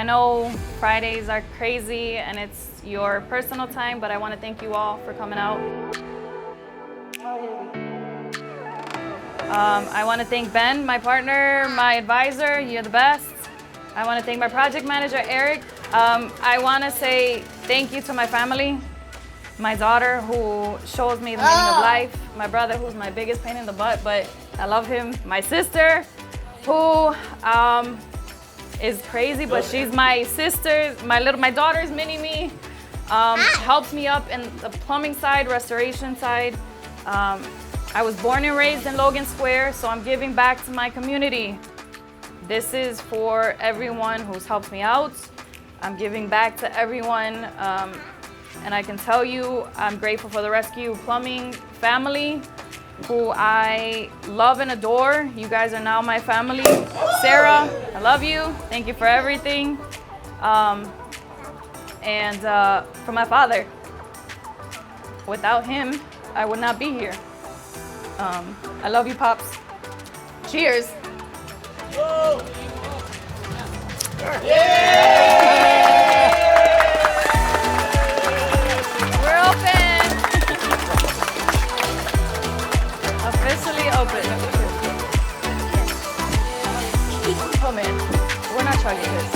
I know Fridays are crazy and it's your personal time, but I want to thank you all for coming out. I want to thank Ben, my partner, my advisor. You're the best. I want to thank my project manager, Eric. I want to say thank you to my family, my daughter who shows me the meaning of life, my brother who's my biggest pain in the butt, but I love him, my sister who is crazy, but she's my sister, my daughter's mini-me, helps me up in the plumbing side, restoration side. I was born and raised in Logan Square, so I'm giving back to my community. This is for everyone who's helped me out. I'm giving back to everyone, and I can tell you I'm grateful for the Rescue Plumbing family, who I love and adore. You guys are now my family. Sarah, I love you. Thank you for everything. And for my father. Without him, I would not be here. I love you, Pops. Cheers. We're open. Officially open. Oh man, we're not chugging this.